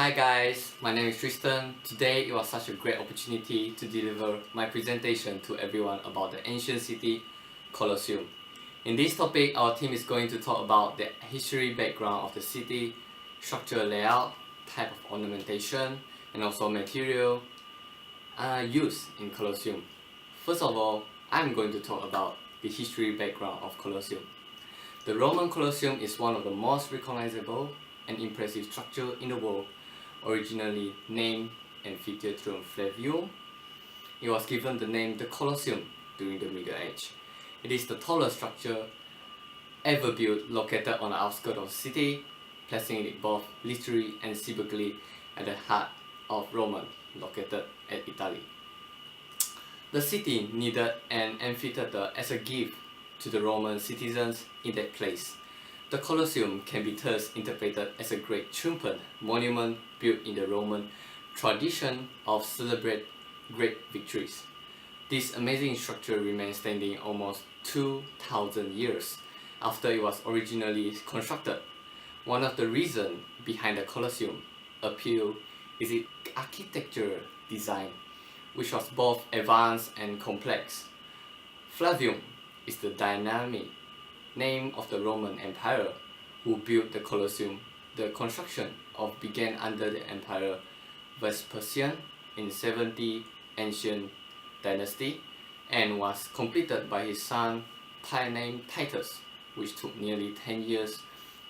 Hi guys, my name is Tristan. Today it was such a great opportunity to deliver my presentation to everyone about the ancient city Colosseum. In this topic, our team is going to talk about the history background of the city, structural layout, type of ornamentation, and also material used in Colosseum. First of all, I'm going to talk about the history background of Colosseum. The Roman Colosseum is one of the most recognizable and impressive structures in the world, originally named Amphitheatrum Flavium. It was given the name the Colosseum during the Middle Age. It is the tallest structure ever built, located on the outskirts of the city, placing it both literally and symbolically at the heart of Rome, located at Italy. The city needed an amphitheater as a gift to the Roman citizens in that place. The Colosseum can be thus interpreted as a great triumphant monument built in the Roman tradition of celebrate great victories. This amazing structure remains standing almost 2,000 years after it was originally constructed. One of the reasons behind the Colosseum appeal is its architectural design, which was both advanced and complex. Flavium is the dynamic name of the Roman Empire who built the Colosseum. The construction began under the Emperor Vespasian in 70 Ancient Dynasty and was completed by his son named Titus, which took nearly 10 years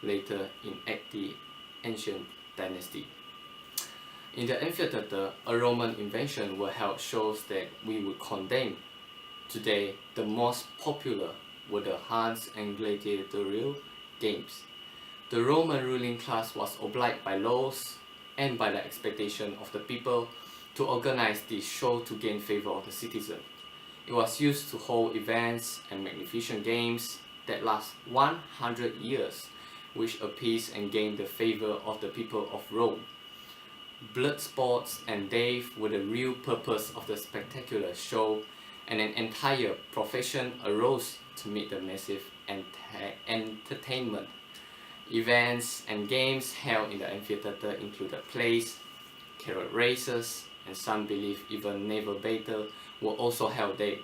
later in 80 Ancient Dynasty. In the amphitheater, a Roman invention were held shows that we would condemn. Today, the most popular were the hunts and gladiatorial games. The Roman ruling class was obliged by laws and by the expectation of the people to organize this show to gain favor of the citizen. It was used to hold events and magnificent games that last 100 years, which appeased and gained the favor of the people of Rome. Blood sports and death were the real purpose of the spectacular show, and an entire profession arose to meet the massive entertainment. Events and games held in the amphitheater included plays, carrot races, and some believe even naval battles were also held there.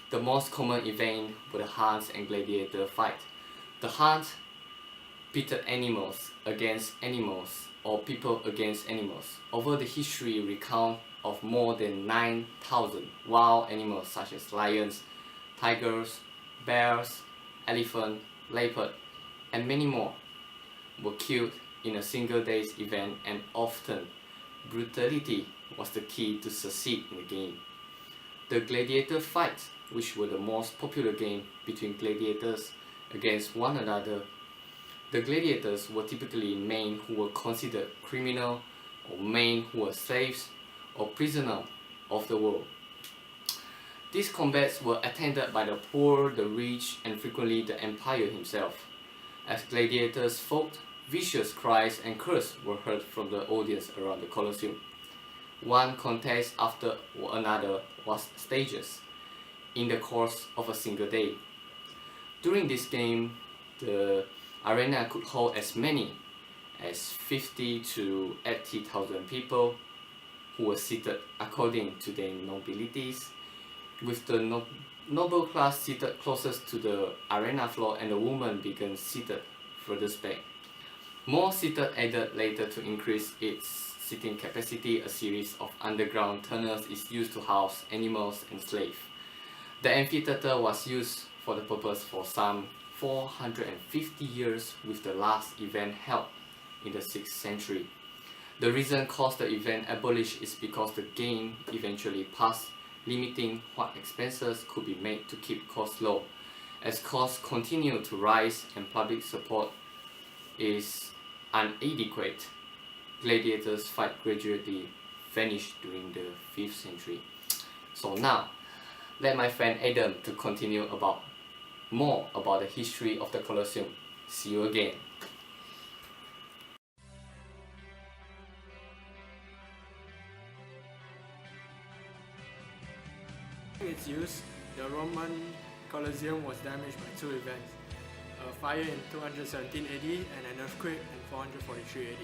The most common event were the hunts and gladiator fight. The hunt pitted animals against animals or people against animals. Over the history recount of more than 9,000 wild animals such as lions, tigers, bears, elephant, leopard, and many more were killed in a single day's event, and often brutality was the key to succeed in the game. The gladiator fights, which were the most popular game between gladiators against one another. The gladiators were typically men who were considered criminal, or men who were slaves or prisoners of the war. These combats were attended by the poor, the rich, and frequently the empire himself. As gladiators fought, vicious cries and curses were heard from the audience around the Colosseum. One contest after another was staged in the course of a single day. During this game, the arena could hold as many as 50 to 80,000 people who were seated according to their nobilities, with the noble class seated closest to the arena floor and the women began seated furthest back. More seated added later to increase its seating capacity. A series of underground tunnels is used to house animals and slaves. The amphitheater was used for the purpose for some 450 years, with the last event held in the 6th century. The reason caused the event abolished is because the game eventually passed, limiting what expenses could be made to keep costs low. As costs continue to rise and public support is inadequate, gladiators fight gradually vanished during the 5th century. So now, let my friend Adam to continue more about the history of the Colosseum. See you again. Its use, the Roman Colosseum was damaged by two events: a fire in 217 AD and an earthquake in 443 AD.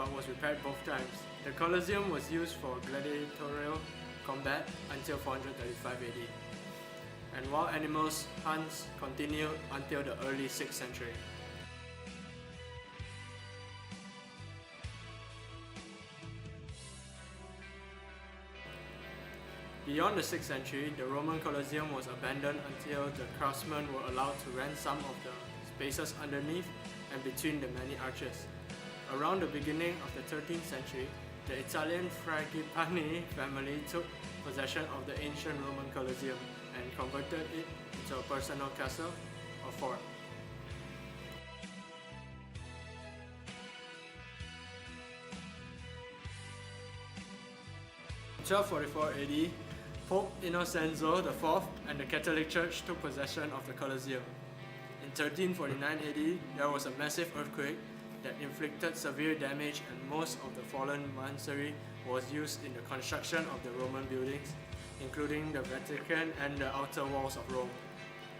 but was repaired both times. The Colosseum was used for gladiatorial combat until 435 AD, and wild animals hunts continued until the early 6th century. Beyond the 6th century, the Roman Colosseum was abandoned until the craftsmen were allowed to rent some of the spaces underneath and between the many arches. Around the beginning of the 13th century, the Italian Frangipani family took possession of the ancient Roman Colosseum and converted it into a personal castle or fort. In 1244 AD, Pope Innocenzo IV and the Catholic Church took possession of the Colosseum. In 1349 AD, there was a massive earthquake that inflicted severe damage, and most of the fallen masonry was used in the construction of the Roman buildings, including the Vatican and the outer walls of Rome.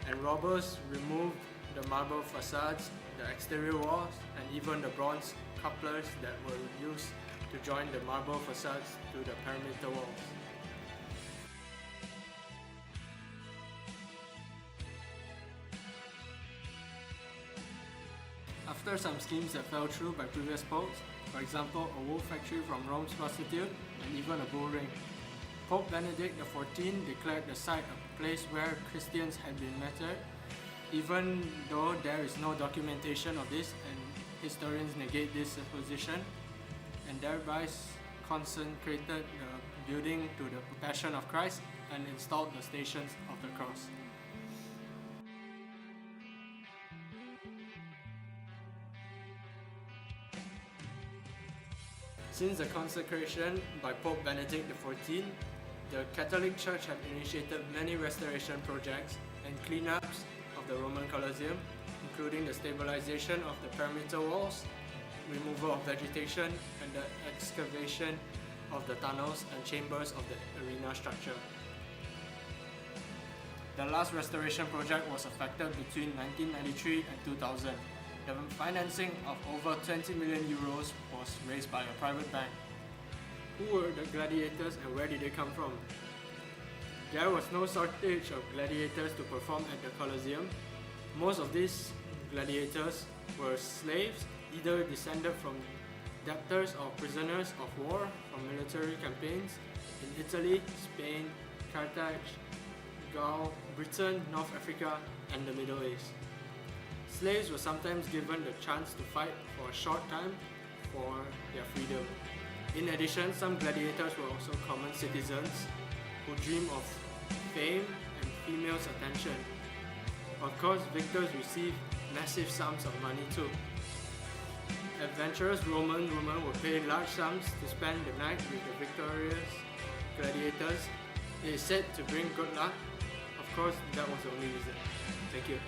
And robbers removed the marble facades, the exterior walls, and even the bronze couplers that were used to join the marble facades to the perimeter walls. After some schemes that fell through by previous popes, for example a wool factory from Rome's prostitute and even a bull ring, Pope Benedict XIV declared the site a place where Christians had been martyred, even though there is no documentation of this and historians negate this supposition, and thereby consecrated the building to the Passion of Christ and installed the Stations of the Cross. Since the consecration by Pope Benedict XIV, the Catholic Church have initiated many restoration projects and cleanups of the Roman Colosseum, including the stabilization of the perimeter walls, removal of vegetation, and the excavation of the tunnels and chambers of the arena structure. The last restoration project was effected between 1993 and 2000. The financing of over 20 million euros was raised by a private bank. Who were the gladiators and where did they come from? There was no shortage of gladiators to perform at the Colosseum. Most of these gladiators were slaves, either descended from debtors or prisoners of war from military campaigns in Italy, Spain, Carthage, Gaul, Britain, North Africa, and the Middle East. Slaves were sometimes given the chance to fight for a short time for their freedom. In addition, some gladiators were also common citizens who dreamed of fame and females' attention. Of course, victors received massive sums of money too. Adventurous Roman women would pay large sums to spend the night with the victorious gladiators. It is said to bring good luck. Of course, that was the only reason. Thank you.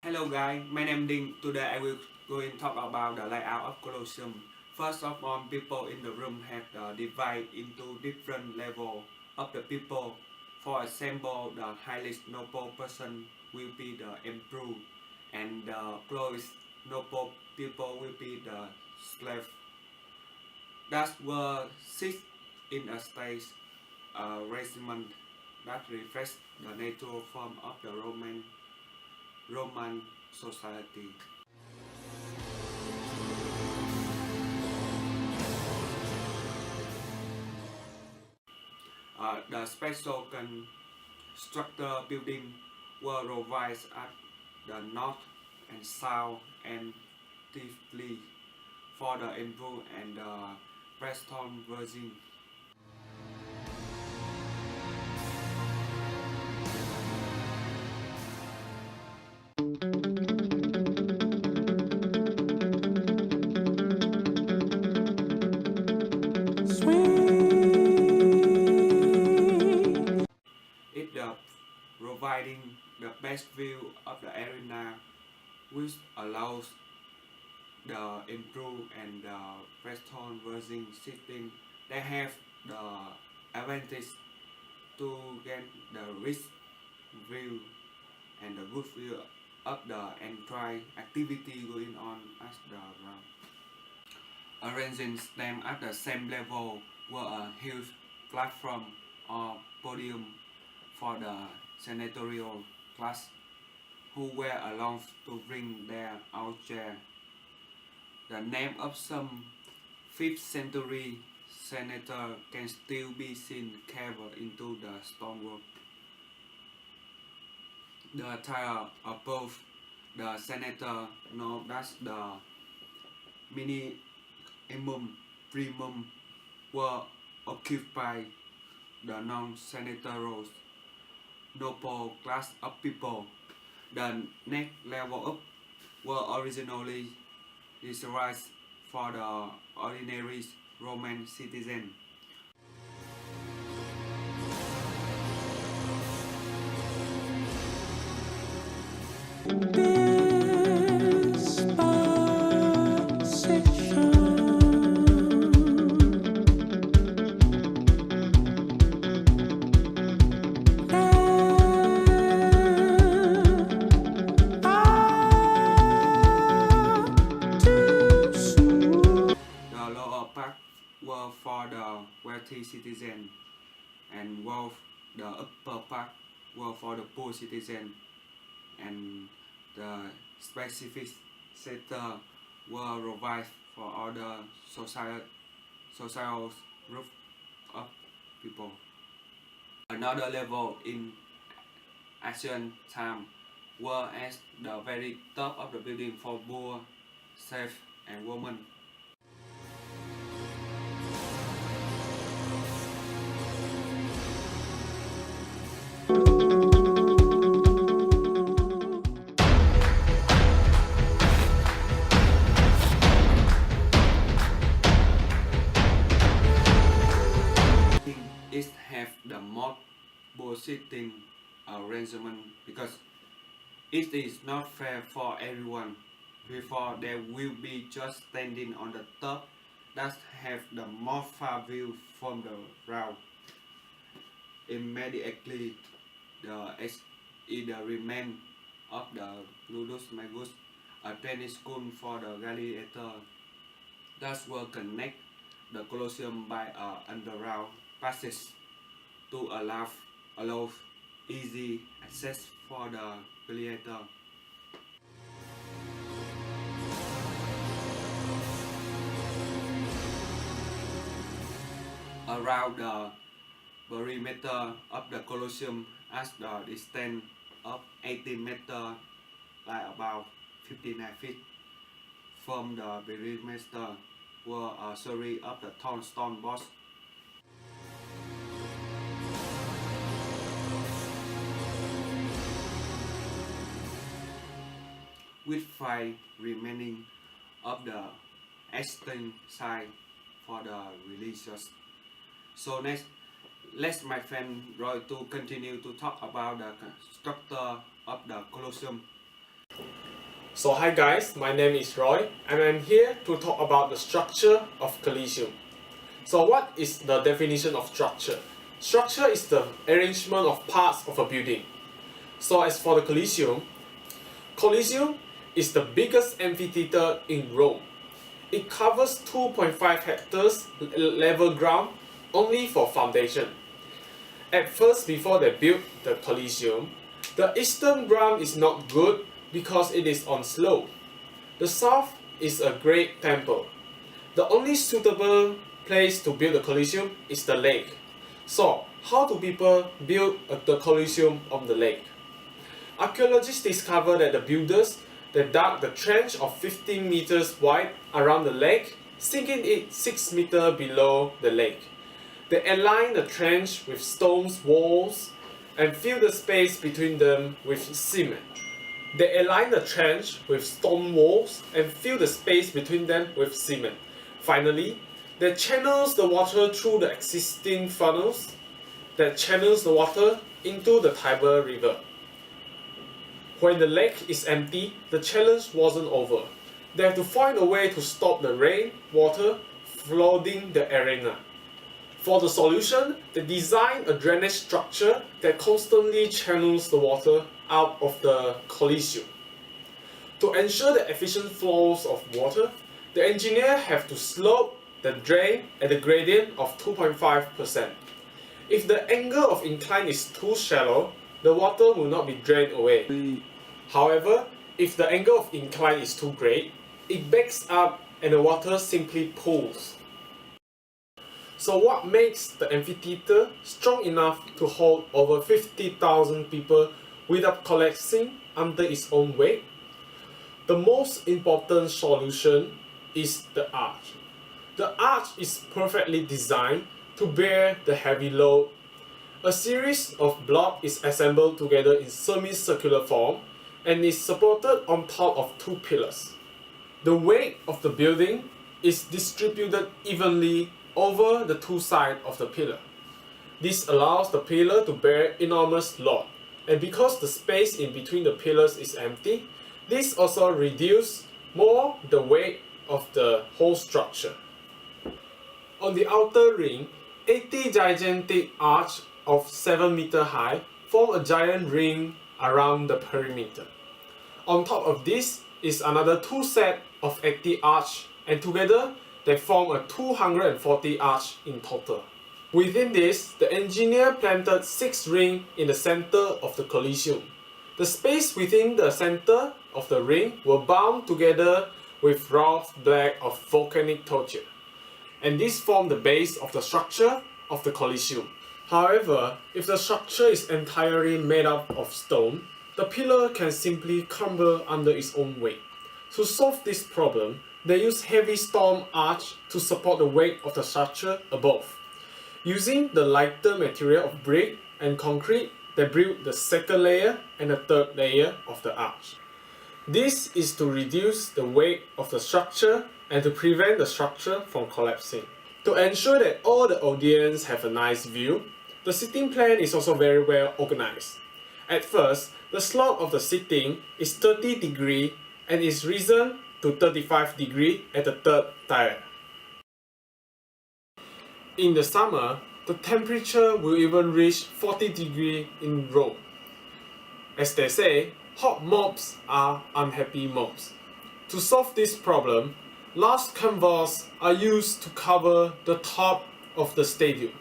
Hello guys, my name is Ding. Today I will go and talk about the layout of Colosseum. First of all, people in the room have divided into different levels of the people. For example, the highest noble person will be the emperor, and the lowest noble people will be the slave. That were sit in a state regiment that reflects the natural form of the Roman society. The special structure building were revised at the north and south and deeply for the emperor and the Preston Virgin. It providing the best view of the arena, which allows the emperor and the Preston Virgin sitting. They have the advantage to get the rich view and the good view of the entire activity going on at the ground. Arranging them at the same level were a huge platform or podium for the senatorial class who were allowed to bring their own chair. The name of some 5th century senator can still be seen carved into the stonework. The tile above the senator known as the minimum primum were occupied the non-senatorial noble class of people. The next level up were originally reserved for the ordinary Roman citizen. The lower part were for the wealthy citizen, and while the upper part were for the poor citizen, and the specific sector were provided for other social group of people. Another level in ancient time were at the very top of the building for poor, slave, and women. It have the most bullshitting arrangement because it is not fair for everyone. Before there will be just standing on the top that have the most far view from the ground. Immediately the remain of the Ludus Magus, a training school for the gladiator that will connect the Colosseum by an underground passage to allow easy access for the gladiator. Around the perimeter of the Colosseum at the distance of 18 meters, like about 59 feet from the perimeter, were a series of the tall stone blocks. With 5 remaining of the eastern side for the religious. So next, let's my friend Roy to continue to talk about the structure of the Colosseum. So hi guys, my name is Roy and I'm here to talk about the structure of Colosseum. So what is the definition of structure? Structure is the arrangement of parts of a building. So as for the Colosseum is the biggest amphitheater in Rome. It covers 2.5 hectares level ground only for foundation. At first, before they built the Colosseum, the eastern ground is not good because it is on slope. The south is a great temple. The only suitable place to build the Colosseum is the lake. So, how do people build the Colosseum on the lake? Archaeologists discovered that the builders dug the trench of 15 meters wide around the lake, sinking it 6 meters below the lake. They aligned the trench with stone walls and filled the space between them with cement. They aligned the trench with stone walls and filled the space between them with cement. Finally, they channels the water through the existing funnels that channels the water into the Tiber River. When the lake is empty, the challenge wasn't over. They have to find a way to stop the rain water flooding the arena. For the solution, they designed a drainage structure that constantly channels the water out of the Colosseum. To ensure the efficient flows of water, the engineer have to slope the drain at a gradient of 2.5%. If the angle of incline is too shallow, the water will not be drained away. However, if the angle of incline is too great, it backs up and the water simply pools. So what makes the amphitheater strong enough to hold over 50,000 people without collapsing under its own weight? The most important solution is the arch. The arch is perfectly designed to bear the heavy load. A series of blocks is assembled together in semicircular form and is supported on top of two pillars. The weight of the building is distributed evenly over the two sides of the pillar. This allows the pillar to bear enormous load, and because the space in between the pillars is empty, this also reduces more the weight of the whole structure. On the outer ring, 80 gigantic arches of 7 meters high form a giant ring around the perimeter. On top of this is another two sets of 80 arches, and together they form a 240 arches in total. Within this, the engineer planted 6 rings in the center of the Colosseum. The space within the center of the ring were bound together with rough black of volcanic torture, and this formed the base of the structure of the Colosseum. However, if the structure is entirely made up of stone, the pillar can simply crumble under its own weight. To solve this problem, they use heavy stone arch to support the weight of the structure above. Using the lighter material of brick and concrete, they build the second layer and the third layer of the arch. This is to reduce the weight of the structure and to prevent the structure from collapsing. To ensure that all the audience have a nice view, the seating plan is also very well organized. At first, the slope of the seating is 30 degrees and is risen to 35 degrees at the third tier. In the summer, the temperature will even reach 40 degrees in Rome. As they say, hot mobs are unhappy mobs. To solve this problem, large canvases are used to cover the top of the stadium.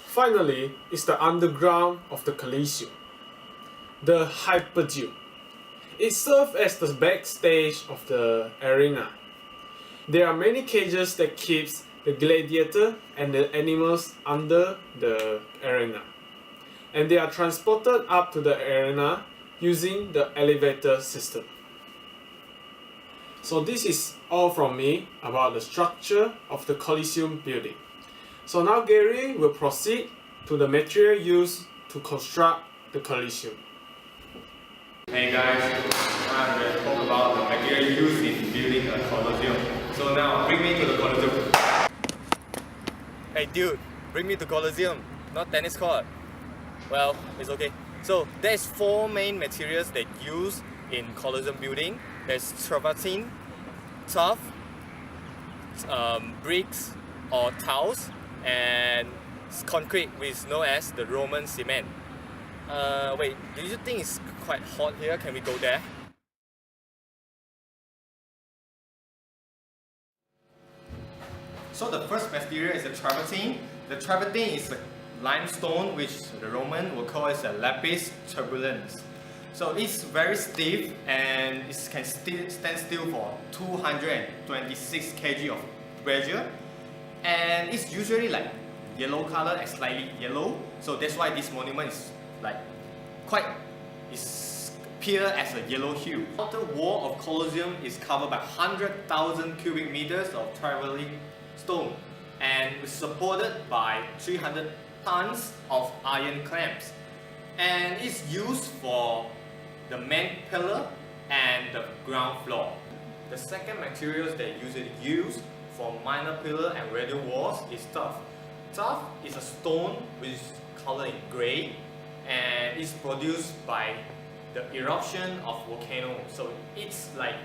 Finally is the underground of the Colosseum, the Hyperdome. It serves as the backstage of the arena. There are many cages that keeps the gladiator and the animals under the arena, and they are transported up to the arena using the elevator system. So this is all from me about the structure of the Colosseum building. So now Gary will proceed to the material used to construct the Colosseum. Hey guys, I'm going to talk about the material used in building a Colosseum. So now, bring me to the Colosseum. Hey dude, bring me to Colosseum, not tennis court. Well, it's okay. So there's 4 main materials that use in Colosseum building. There's travertine, tuff, bricks or tiles, and concrete, which is known as the Roman cement. Wait, do you think it's quite hot here? Can we go there? So the first material is the travertine. The travertine is a limestone, which the Roman will call it a lapis turbulens. So it's very stiff and it can stand still for 226 kg of pressure, and it's usually like yellow color and slightly yellow. So that's why this monument is like appear as a yellow hue. The outer wall of Colosseum is covered by 100,000 cubic meters of travertine stone and is supported by 300 tons of iron clamps, and it's used for the main pillar and the ground floor. The second materials they usually use for minor pillar and radial walls is tuff. Tuff is a stone which is colored in grey and is produced by the eruption of volcano. So it's like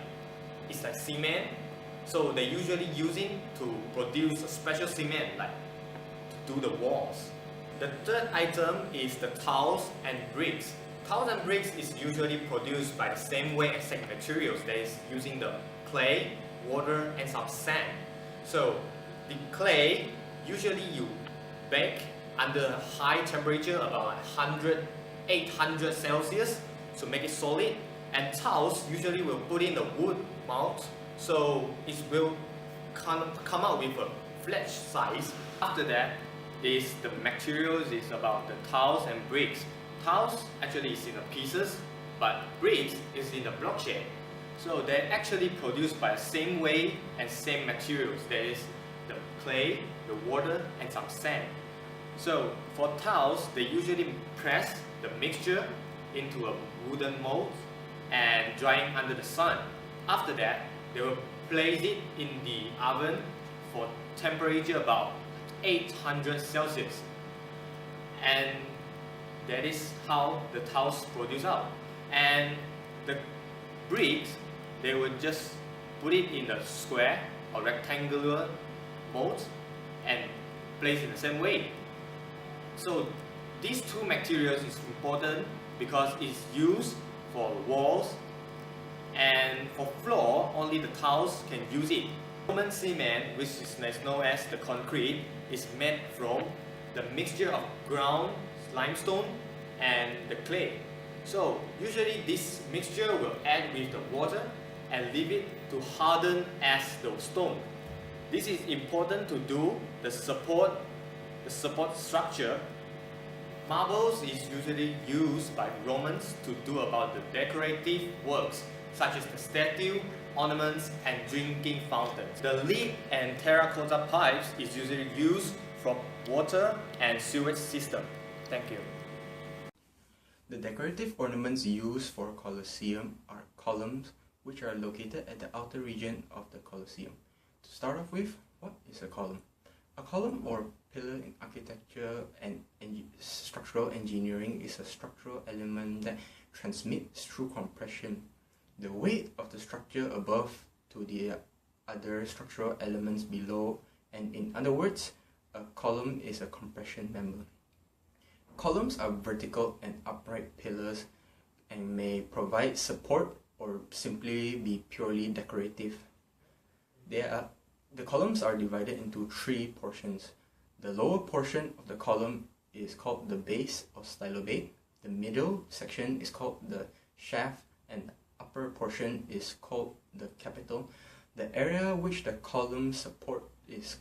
cement. So they usually using to produce a special cement like to do the walls. The third item is the tiles and bricks. Tiles and bricks is usually produced by the same way as same materials, that is using the clay, water and some sand. So the clay usually you bake under high temperature about 800 Celsius to make it solid, and tiles usually will put in the wood mold so it will come out with a flat size. After that is the materials is about the tiles and bricks. Tiles actually is in the pieces, but bricks is in the block shape. So they're actually produced by the same way and same materials. There is the clay, the water and some sand. So for tiles, they usually press the mixture into a wooden mold and drying under the sun. After that, they will place it in the oven for temperature about 800 Celsius. And that is how the tiles produce out. And the bricks, they would just put it in a square or rectangular mold and place in the same way. So these two materials is important because it's used for walls, and for floor only the tiles can use it. Roman cement, which is known as the concrete, is made from the mixture of ground limestone and the clay. So usually this mixture will add with the water and leave it to harden as the stone. This is important to do the support structure. Marbles is usually used by Romans to do about the decorative works such as the statue, ornaments and drinking fountains. The lead and terracotta pipes is usually used from water and sewage system. Thank you. The decorative ornaments used for Colosseum are columns, which are located at the outer region of the Colosseum. To start off with, what is a column? A column or pillar in architecture and structural engineering is a structural element that transmits through compression the weight of the structure above to the other structural elements below, and in other words, a column is a compression member. Columns are vertical and upright pillars and may provide support or simply be purely decorative. The columns are divided into three portions. The lower portion of the column is called the base or stylobate. The middle section is called the shaft, and the upper portion is called the capital. The area which the columns support is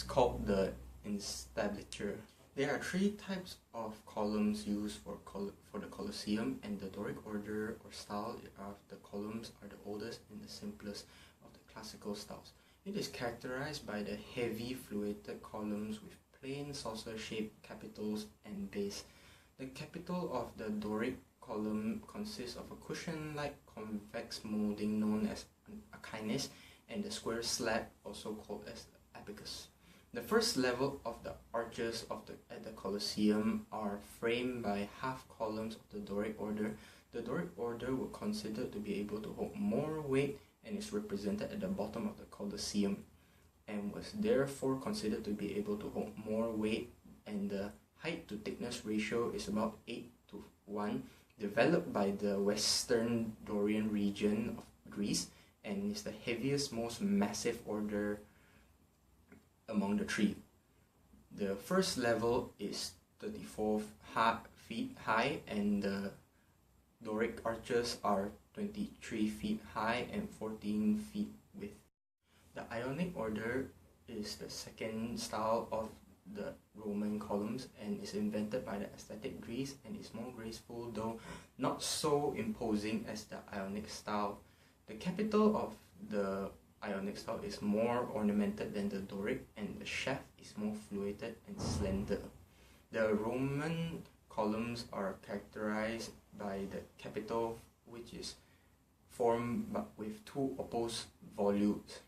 called the entablature. There are three types of columns used for the Colosseum, and the Doric order or style of the columns are the oldest and the simplest of the classical styles. It is characterized by the heavy fluted columns with plain saucer-shaped capitals and base. The capital of the Doric column consists of a cushion-like convex molding known as a chinis and the square slab also called as the abacus. The first level of the arches at the Colosseum are framed by half columns of the Doric order. The Doric order were considered to be able to hold more weight and is represented at the bottom of the Colosseum, and was therefore considered to be able to hold more weight, and the height to thickness ratio is about 8:1, developed by the western Dorian region of Greece, and is the heaviest, most massive order among the three. The first level is 34 feet high, and the Doric arches are 23 feet high and 14 feet width. The Ionic order is the second style of the Roman columns and is invented by the aesthetic Greece and is more graceful, though not so imposing as the Ionic style. The capital of the Ionic style is more ornamented than the Doric, and the shaft is more fluted and slender. The Roman columns are characterized by the capital, which is formed but with two opposed volutes.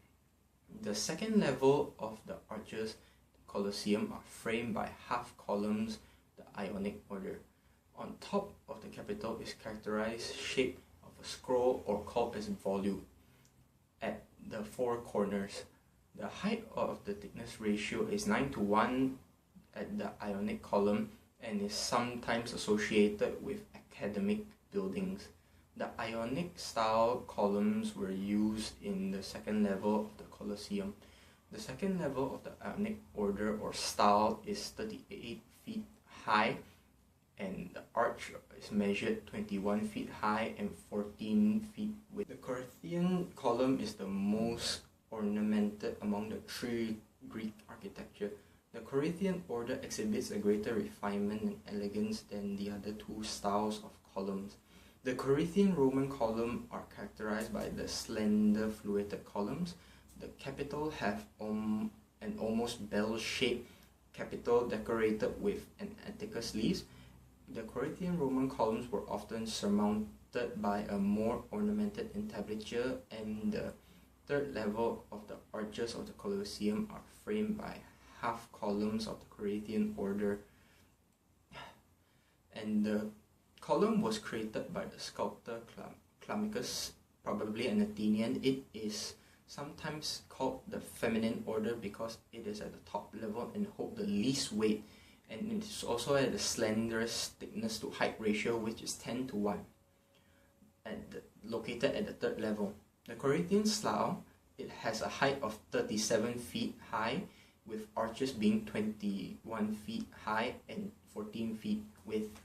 The second level of the arches, the Colosseum, are framed by half columns, the Ionic order. On top of the capital is characterized shape of a scroll or called as volute. At the four corners, the height of the thickness ratio is 9:1 at the Ionic column and is sometimes associated with academic buildings. The Ionic style columns were used in the second level of the Colosseum. The second level of the Ionic order or style is 38 feet high, and the arch is measured 21 feet high and 14 feet width. The Corinthian column is the most ornamented among the three Greek architecture. The Corinthian order exhibits a greater refinement and elegance than the other two styles of columns. The Corinthian Roman column are characterized by the slender fluted columns. The capital have an almost bell-shaped capital decorated with an atticus leaves. The Corinthian Roman columns were often surmounted by a more ornamented entablature, and the third level of the arches of the Colosseum are framed by half columns of the Corinthian order. And the column was created by the sculptor Clamicus, probably an Athenian. It is sometimes called the feminine order because it is at the top level and hold the least weight, and it is also at the slenderest thickness to height ratio, which is 10:1, located at the third level. The Corinthian style, it has a height of 37 feet high, with arches being 21 feet high and 14 feet width.